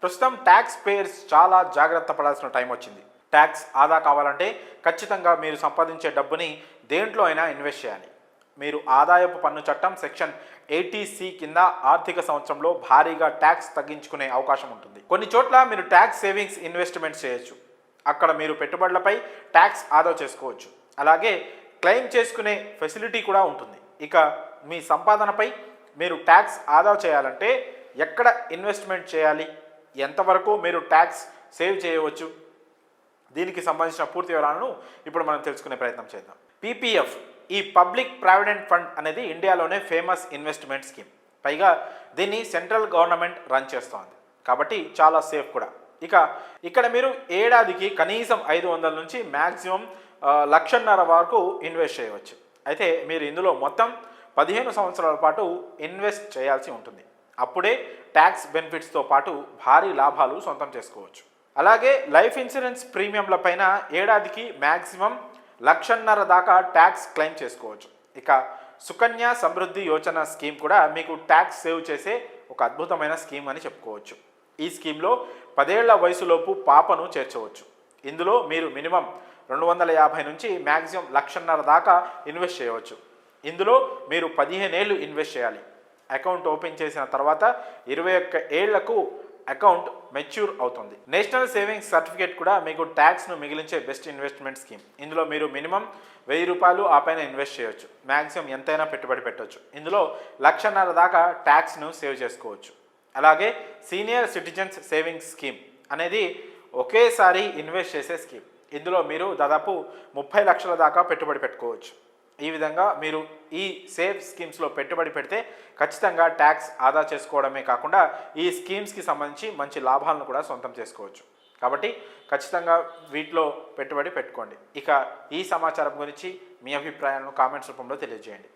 ప్రస్తుతం tax payers చాలా జాగ్రత్త పడాల్సిన టైం వచ్చింది. ట్యాక్స్ ఆదా కావాలంటే ఖచ్చితంగా మీరు సంపాదించే డబ్బుని దేంట్లో అయినా ఇన్వెస్ట్ చేయాలి. మీరు ఆదాయపు పన్ను చట్టం సెక్షన్ 80C కింద ఆర్థిక సంవత్సరంలో భారీగా ట్యాక్స్ తగ్గించుకునే అవకాశం ఉంటుంది. కొన్ని చోట్ల మీరు ట్యాక్స్ సేవింగ్స్ ఇన్వెస్ట్మెంట్స్ చేయొచ్చు. అక్కడ మీరు పెట్టుబడులపై ట్యాక్స్ ఆదా చేసుకోవచ్చు. అలాగే క్లెయిమ్ చేసుకునే ఫెసిలిటీ కూడా ఉంటుంది. ఇక మీ సంపాదనపై మీరు ట్యాక్స్ ఆదా చేయాలంటే ఎక్కడ ఇన్వెస్ట్మెంట్ చేయాలి, ఎంతవరకు మీరు ట్యాక్స్ సేవ్ చేయవచ్చు, దీనికి సంబంధించిన పూర్తి వివరాలను ఇప్పుడు మనం తెలుసుకునే ప్రయత్నం చేద్దాం. పీపీఎఫ్, ఈ పబ్లిక్ ప్రావిడెంట్ ఫండ్ అనేది ఇండియాలోనే ఫేమస్ ఇన్వెస్ట్మెంట్ స్కీమ్. పైగా దీన్ని సెంట్రల్ గవర్నమెంట్ రన్ చేస్తోంది కాబట్టి చాలా సేఫ్ కూడా. ఇక్కడ మీరు ఏడాదికి కనీసం 500 నుంచి మ్యాక్సిమం 1,50,000 వరకు ఇన్వెస్ట్ చేయవచ్చు. అయితే మీరు ఇందులో మొత్తం 15 సంవత్సరాల పాటు ఇన్వెస్ట్ చేయాల్సి ఉంటుంది. అప్పుడే ట్యాక్స్ బెనిఫిట్స్తో పాటు భారీ లాభాలు సొంతం చేసుకోవచ్చు. అలాగే లైఫ్ ఇన్సూరెన్స్ ప్రీమియంల పైన ఏడాదికి మ్యాక్సిమం 1,50,000 దాకా ట్యాక్స్ క్లెయిమ్ చేసుకోవచ్చు. ఇక సుకన్య సమృద్ధి యోజన స్కీమ్ కూడా మీకు ట్యాక్స్ సేవ్ చేసే ఒక అద్భుతమైన స్కీమ్ అని చెప్పుకోవచ్చు. ఈ స్కీమ్లో 10 ఏళ్ల వయసులోపు పాపను చేర్చవచ్చు. ఇందులో మీరు మినిమం 250 నుంచి మ్యాక్సిమం 1,50,000 దాకా ఇన్వెస్ట్ చేయవచ్చు. ఇందులో మీరు 15 ఏళ్ళు ఇన్వెస్ట్ చేయాలి. అకౌంట్ ఓపెన్ చేసిన తర్వాత 21 ఏళ్లకు అకౌంట్ మెచ్యూర్ అవుతుంది. నేషనల్ సేవింగ్స్ సర్టిఫికేట్ కూడా మీకు ట్యాక్స్ను మిగిలించే బెస్ట్ ఇన్వెస్ట్మెంట్ స్కీమ్. ఇందులో మీరు మినిమం 1000 రూపాయలు ఆ పైన ఇన్వెస్ట్ చేయొచ్చు. మ్యాక్సిమం ఎంతైనా పెట్టుబడి పెట్టవచ్చు. ఇందులో 1,50,000 దాకా ట్యాక్స్ను సేవ్ చేసుకోవచ్చు. అలాగే సీనియర్ సిటిజన్స్ సేవింగ్స్ స్కీమ్ అనేది ఒకేసారి ఇన్వెస్ట్ చేసే స్కీమ్. ఇందులో మీరు దాదాపు 30 లక్షల దాకా పెట్టుబడి పెట్టుకోవచ్చు. ఈ విధంగా మీరు ఈ సేవ్ స్కీమ్స్లో పెట్టుబడి పెడితే ఖచ్చితంగా ట్యాక్స్ ఆదా చేసుకోవడమే కాకుండా ఈ స్కీమ్స్కి సంబంధించి మంచి లాభాలను కూడా సొంతం చేసుకోవచ్చు. కాబట్టి ఖచ్చితంగా వీటిలో పెట్టుబడి పెట్టుకోండి. ఇక ఈ సమాచారం గురించి మీ అభిప్రాయాలను కామెంట్స్ రూపంలో తెలియజేయండి.